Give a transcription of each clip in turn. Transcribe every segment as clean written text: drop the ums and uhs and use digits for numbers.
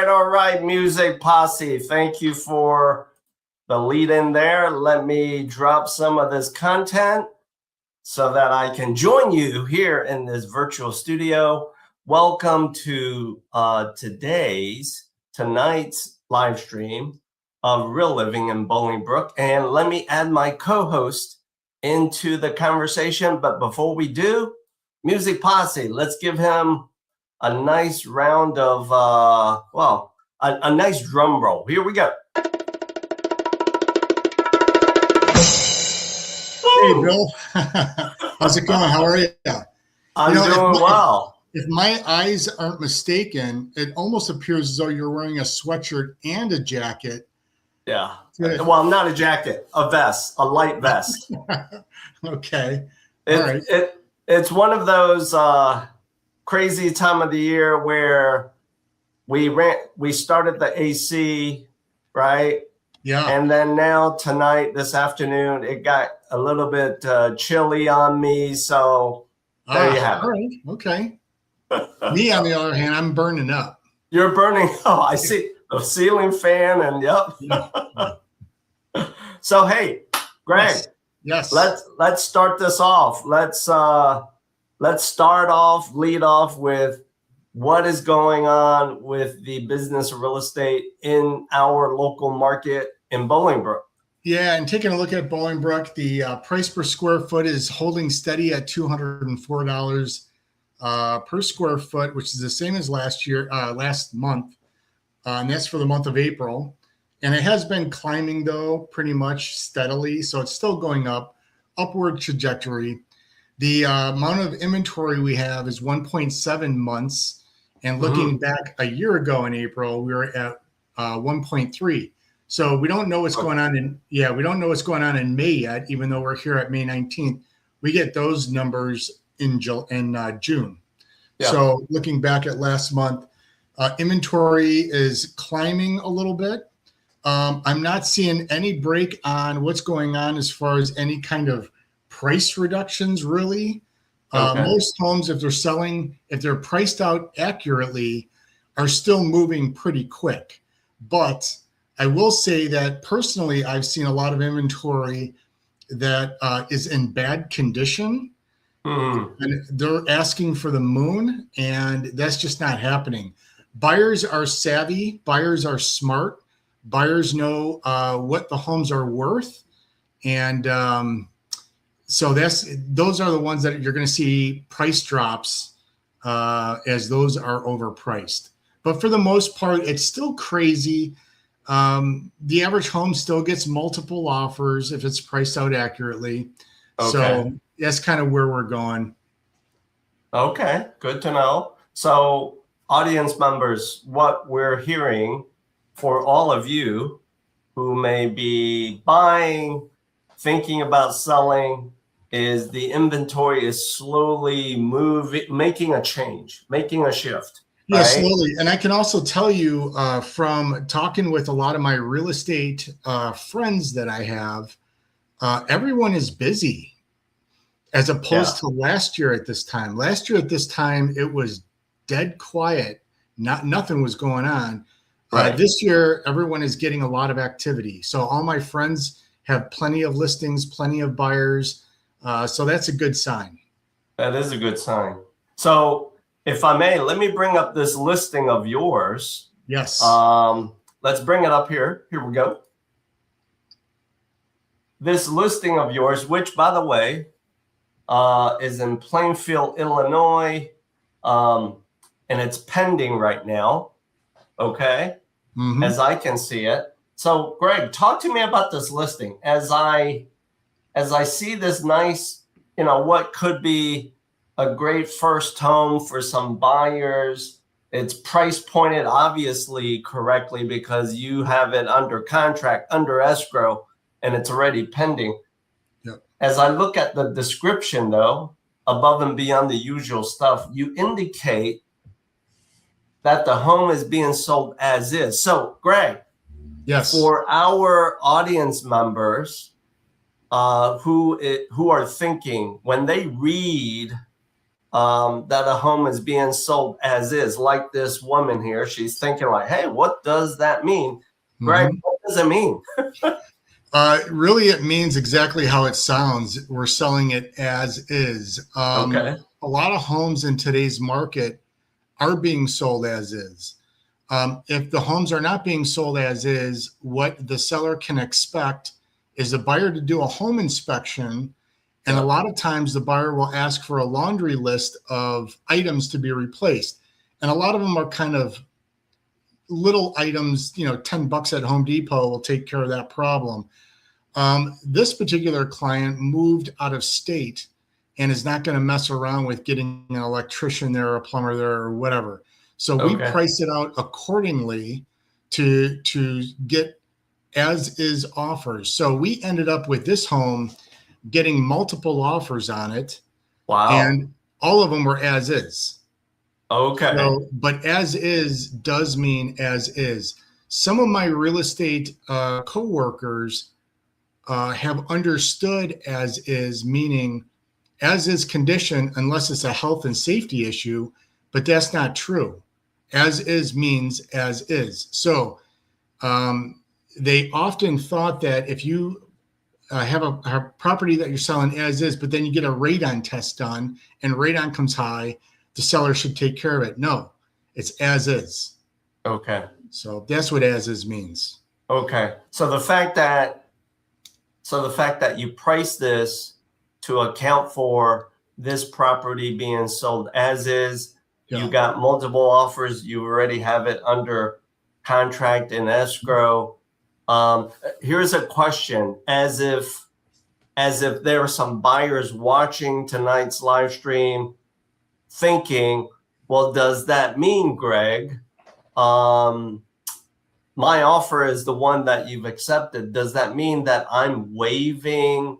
All right, Music Posse. Thank you for the lead in there. Let me drop some of this content so that I can join you here in this virtual studio. Welcome to tonight's live stream of Real Living in Bolingbrook. And let me add my co-host into the conversation. But before we do, Music Posse, let's give him a nice round of, a nice drum roll. Here we go. Hey, Bill. How's it going? How are you? I'm doing well. If my eyes aren't mistaken, it almost appears as though you're wearing a sweatshirt and a jacket. Yeah. Well, not a jacket, a vest, a light vest. Okay. All right. It's one of those crazy time of the year where we started the AC, right? Yeah. And then now tonight, this afternoon, it got a little bit chilly on me. So there you have it. Right. Okay. Me, on the other hand, I'm burning up. You're burning. Oh, I see the ceiling fan and yep. So, hey, Greg. Yes. Let's start this off. Let's lead off with what is going on with the business of real estate in our local market in Bolingbrook. Yeah, and taking a look at Bolingbrook, the price per square foot is holding steady at $204 per square foot, which is the same as last month, and that's for the month of April. And it has been climbing, though, pretty much steadily, so it's still going up, upward trajectory. The amount of inventory we have is 1.7 months. And looking back a year ago in April, we were at 1.3. So we don't know what's going on we don't know what's going on in May yet, even though we're here at May 19th. We get those numbers in June. Yeah. So looking back at last month, inventory is climbing a little bit. I'm not seeing any break on what's going on as far as any kind of price reductions, really. Most homes, if they're priced out accurately, are still moving pretty quick. But I will say that personally, I've seen a lot of inventory that is in bad condition. And they're asking for the moon, and that's just not happening. Buyers are savvy. Buyers are smart. Buyers know what the homes are worth. And so those are the ones that you're going to see price drops as those are overpriced. But for the most part, it's still crazy. The average home still gets multiple offers if it's priced out accurately. Okay. So that's kind of where we're going. Okay, good to know. So audience members, what we're hearing for all of you who may be buying, thinking about selling, is the inventory is slowly making a change, making a shift. Yeah, right? Slowly. And I can also tell you from talking with a lot of my real estate friends that I have, everyone is busy as opposed to last year at this time. Last year at this time, it was dead quiet. Nothing was going on. Right. This year, everyone is getting a lot of activity. So all my friends have plenty of listings, plenty of buyers. So that's a good sign. That is a good sign. So if I may, let me bring up this listing of yours. Yes. Let's bring it up here. Here we go. This listing of yours, which, by the way, is in Plainfield, Illinois, and it's pending right now. okay, Mhm. as I can see it. So, Greg, talk to me about this listing. As I see this nice, what could be a great first home for some buyers. It's price pointed obviously correctly because you have it under contract, under escrow, and it's already pending. Yep. As I look at the description, though, above and beyond the usual stuff, you indicate that the home is being sold as is. So, Greg, Yes. for our audience members who are thinking when they read that a home is being sold as is, like this woman here, she's thinking like, hey, what does that mean? Greg, what does it mean? Really, it means exactly how it sounds. We're selling it as is. Okay. A lot of homes in today's market are being sold as is. If the homes are not being sold as is, what the seller can expect is the buyer to do a home inspection. And a lot of times the buyer will ask for a laundry list of items to be replaced. And a lot of them are kind of little items, $10 at Home Depot will take care of that problem. This particular client moved out of state and is not going to mess around with getting an electrician there or a plumber there or whatever. So we price it out accordingly to get as is offers. So we ended up with this home getting multiple offers on it. Wow. And all of them were as is. Okay. So, but as is does mean as is. Some of my real estate coworkers have understood as is, meaning as is condition, unless it's a health and safety issue, but that's not true. As is means as is. So they often thought that if you have a property that you're selling as is, but then you get a radon test done and radon comes high, the seller should take care of it. No, it's as is. Okay. So that's what as is means. Okay. So the fact that you price this to account for this property being sold as is, you got multiple offers, you already have it under contract and escrow. Here's a question, as if there are some buyers watching tonight's live stream thinking, well, does that mean, Greg, my offer is the one that you've accepted? Does that mean that I'm waiving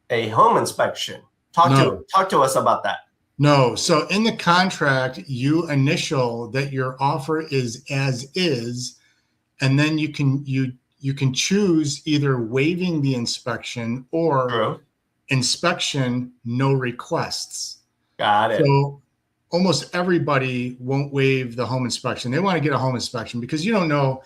a home inspection? Talk to us about that. No. So in the contract, you initial that your offer is as is, and then you can choose either waiving the inspection or inspection, no requests. Got it. So almost everybody won't waive the home inspection. They want to get a home inspection because you don't know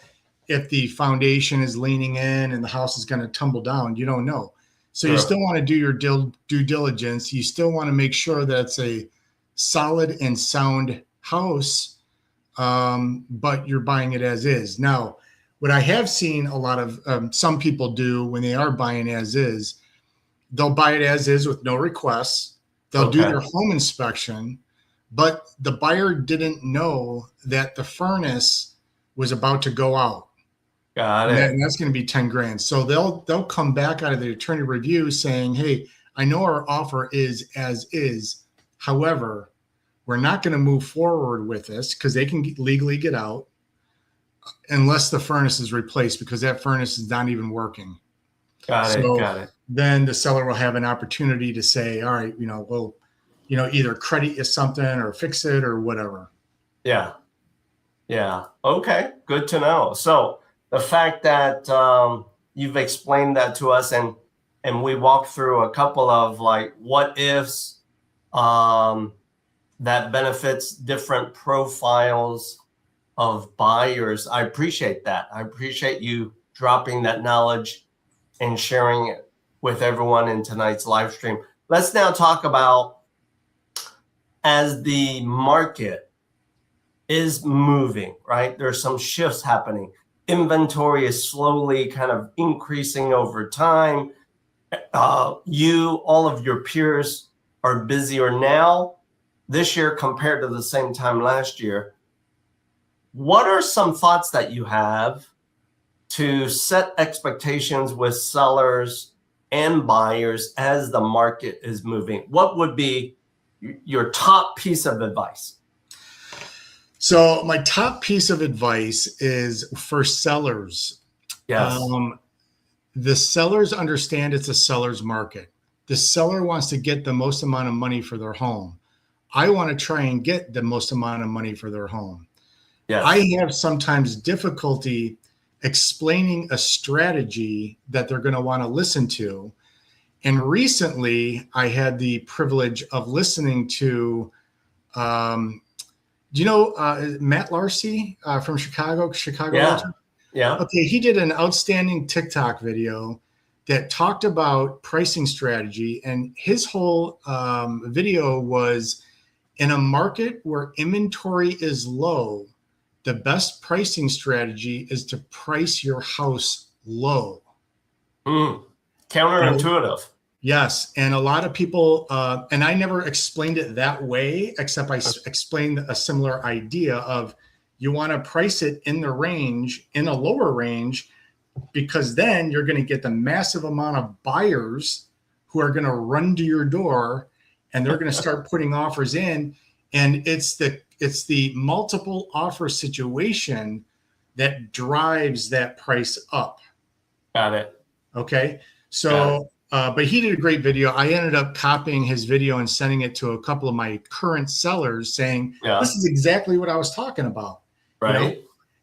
if the foundation is leaning in and the house is going to tumble down. You don't know. So you still want to do your due diligence. You still want to make sure that it's a solid and sound house, but you're buying it as is. Now, what I have seen a lot of some people do when they are buying as is, they'll buy it as is with no requests. They'll do their home inspection, but the buyer didn't know that the furnace was about to go out. Got it. And that's going to be 10 grand. So they'll come back out of the attorney review saying, hey, I know our offer is as is. However, we're not going to move forward with this because they can legally get out unless the furnace is replaced, because that furnace is not even working. Got it. Then the seller will have an opportunity to say, all right, we'll, either credit you something or fix it or whatever. Yeah. Yeah. Okay. Good to know. So the fact that you've explained that to us and we walked through a couple of like what ifs that benefits different profiles of buyers. I appreciate that. I appreciate you dropping that knowledge and sharing it with everyone in tonight's live stream. Let's now talk about, as the market is moving, right? There's some shifts happening. Inventory is slowly kind of increasing over time. All of your peers are busier now this year compared to the same time last year. what are some thoughts that you have to set expectations with sellers and buyers as the market is moving? What would be your top piece of advice? So my top piece of advice is for sellers. Yes. The sellers understand it's a seller's market. The seller wants to get the most amount of money for their home. I want to try and get the most amount of money for their home. Yes. I have sometimes difficulty explaining a strategy that they're going to want to listen to. And recently I had the privilege of listening to, do you know Matt Larcey from Chicago? Yeah. Yeah. Okay, he did an outstanding TikTok video that talked about pricing strategy, and his whole video was, in a market where inventory is low, the best pricing strategy is to price your house low. Counterintuitive. Yes, and a lot of people, and I never explained it that way, except I explained a similar idea of, you want to price it in the range, in a lower range, because then you're going to get the massive amount of buyers who are going to run to your door, and they're going to start putting offers in. And it's the multiple offer situation that drives that price up. Got it. Okay. So, but he did a great video. I ended up copying his video and sending it to a couple of my current sellers saying, this is exactly what I was talking about. Right. You know,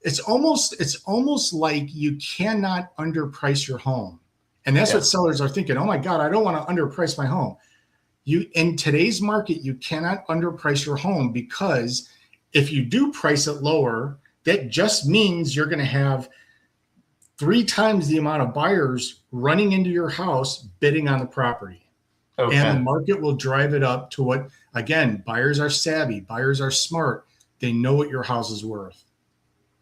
it's almost like you cannot underprice your home. And that's what sellers are thinking. Oh my God, I don't want to underprice my home. In today's market, you cannot underprice your home, because if you do price it lower, that just means you're going to have 3 times the amount of buyers running into your house bidding on the property. Okay. And the market will drive it up to what, again, buyers are savvy, buyers are smart. They know what your house is worth.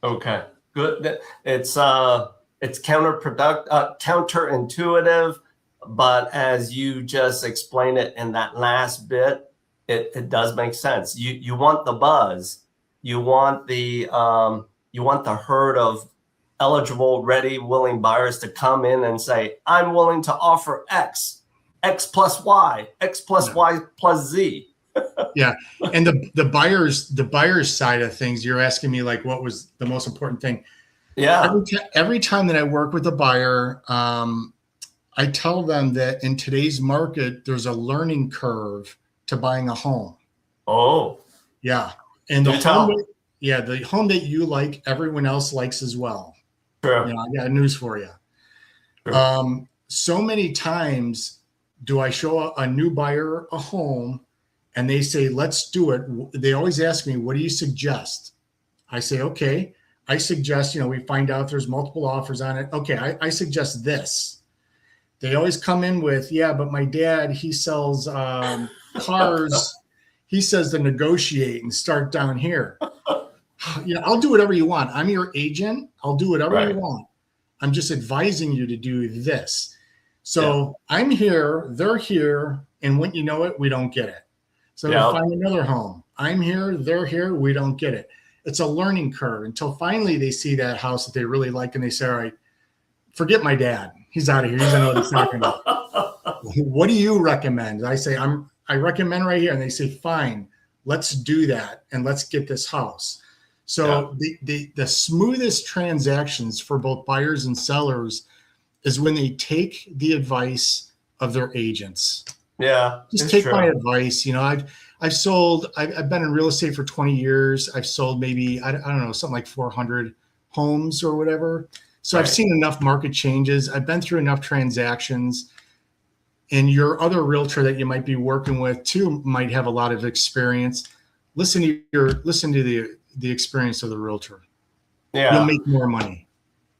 Okay, good. It's counterintuitive, but as you just explained it in that last bit, it does make sense. You want the buzz, you want the herd of eligible, ready, willing buyers to come in and say, I'm willing to offer X plus Y, X plus Y plus Z. Yeah. And the buyer's side of things, you're asking me like, what was the most important thing? Yeah. Every time that I work with a buyer, I tell them that in today's market, there's a learning curve to buying a home. Oh. Yeah. And the home that you like, everyone else likes as well. True. You know, I got news for you. True. So many times do I show a new buyer a home, and they say, let's do it. They always ask me, what do you suggest? I say, okay, I suggest, we find out there's multiple offers on it. Okay, I suggest this. They always come in with, yeah, but my dad, he sells cars. He says to negotiate and start down here. I'll do whatever you want. I'm your agent. I'll do whatever you want. I'm just advising you to do this. So I'm here, they're here, and when you know it, we don't get it. So we find another home. I'm here, they're here, we don't get it. It's a learning curve until finally they see that house that they really like, and they say, all right, forget my dad. He's out of here. He doesn't know what he's talking about. What do you recommend? I say, I recommend right here. And they say, fine, let's do that. And let's get this house. So the smoothest transactions for both buyers and sellers is when they take the advice of their agents. Yeah, just take my advice. I've been in real estate for 20 years. I've sold maybe, I don't know, something like 400 homes or whatever. So I've seen enough market changes. I've been through enough transactions. And your other realtor that you might be working with too might have a lot of experience. Listen to the experience of the realtor. Yeah. You'll make more money.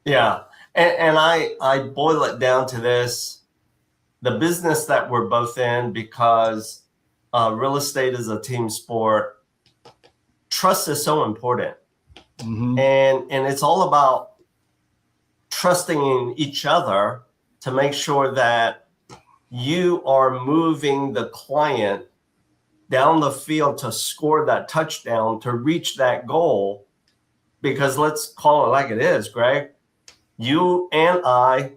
Yeah. And I boil it down to this. The business that we're both in, because real estate is a team sport, trust is so important. Mm-hmm. And it's all about trusting in each other to make sure that you are moving the client down the field to score that touchdown, to reach that goal because let's call it like it is, Greg. You and I,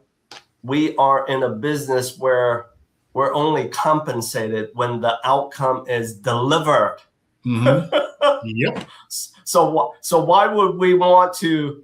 we are in a business where we're only compensated when the outcome is delivered. Mm-hmm. Yep. So why would we want to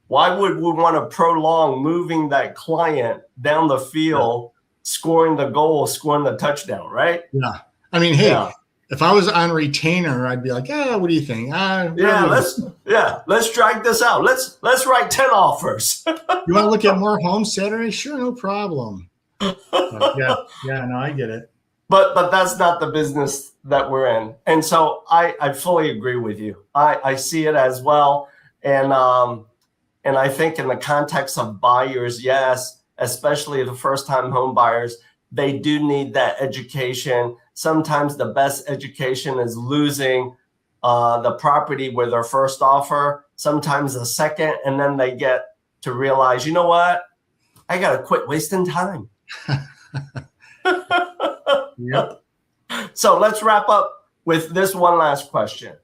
prolong moving that client down the field, scoring the goal, scoring the touchdown, right? Yeah. I mean, hey, if I was on retainer, I'd be like, what do you think? Let's drag this out. Let's write 10 offers. You want to look at more homes Saturday? Sure, no problem. No, I get it. But that's not the business that we're in. And so I fully agree with you. I see it as well. And I think in the context of buyers, yes, especially the first-time home buyers, they do need that education. Sometimes the best education is losing the property with their first offer, sometimes the second, and then they get to realize, you know what? I got to quit wasting time. Yep. So let's wrap up with this one last question.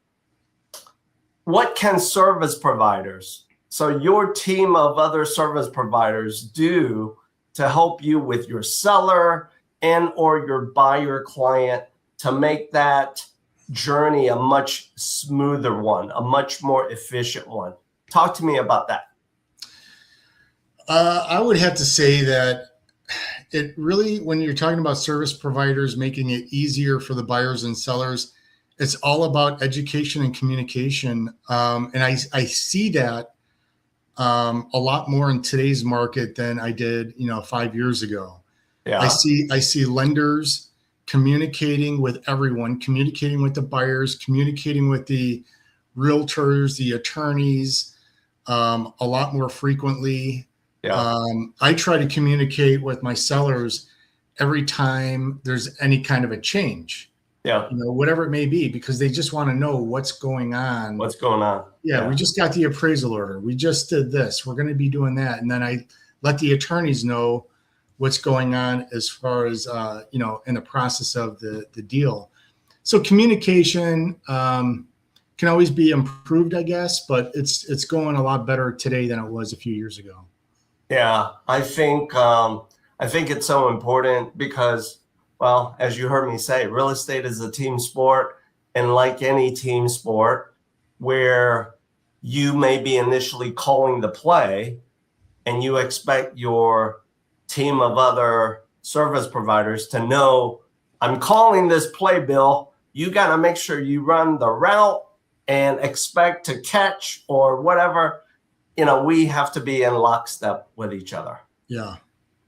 What can service providers, so your team of other service providers, do to help you with your seller and or your buyer client to make that journey a much smoother one, a much more efficient one? Talk to me about that. I would have to say that it really, when you're talking about service providers making it easier for the buyers and sellers, it's all about education and communication. And I see that a lot more in today's market than I did, 5 years ago. Yeah. I see lenders communicating with everyone, communicating with the buyers, communicating with the realtors, the attorneys, a lot more frequently. Yeah. I try to communicate with my sellers every time there's any kind of a change. Yeah. Whatever it may be, because they just want to know what's going on. What's going on? Yeah, we just got the appraisal order. We just did this. We're going to be doing that. And then I let the attorneys know what's going on as far as, in the process of the deal. So communication can always be improved, I guess, but it's going a lot better today than it was a few years ago. Yeah, I think it's so important because, well, as you heard me say, real estate is a team sport. And like any team sport, where you may be initially calling the play and you expect your team of other service providers to know, I'm calling this play, Bill. You got to make sure you run the route and expect to catch or whatever. We have to be in lockstep with each other. Yeah.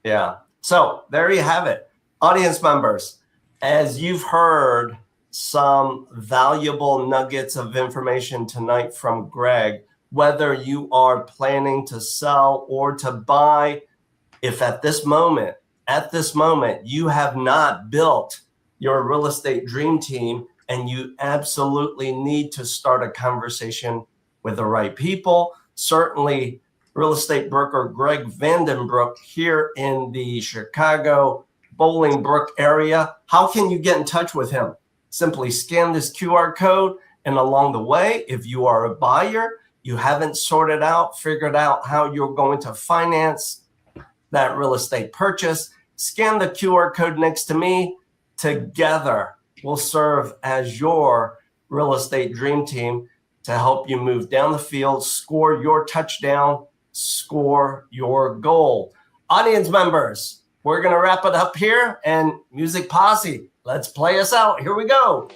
Yeah. So there you have it. Audience members, as you've heard some valuable nuggets of information tonight from Greg, whether you are planning to sell or to buy, if at this moment, you have not built your real estate dream team and you absolutely need to start a conversation with the right people, certainly real estate broker Greg Vanden Brook here in the Chicago Bolingbrook area. How can you get in touch with him? Simply scan this QR code, and along the way, if you are a buyer, you haven't figured out how you're going to finance that real estate purchase, scan the QR code next to me. Together, we'll serve as your real estate dream team to help you move down the field, score your touchdown, score your goal. Audience members, we're going to wrap it up here, and Music Posse, let's play us out. Here we go.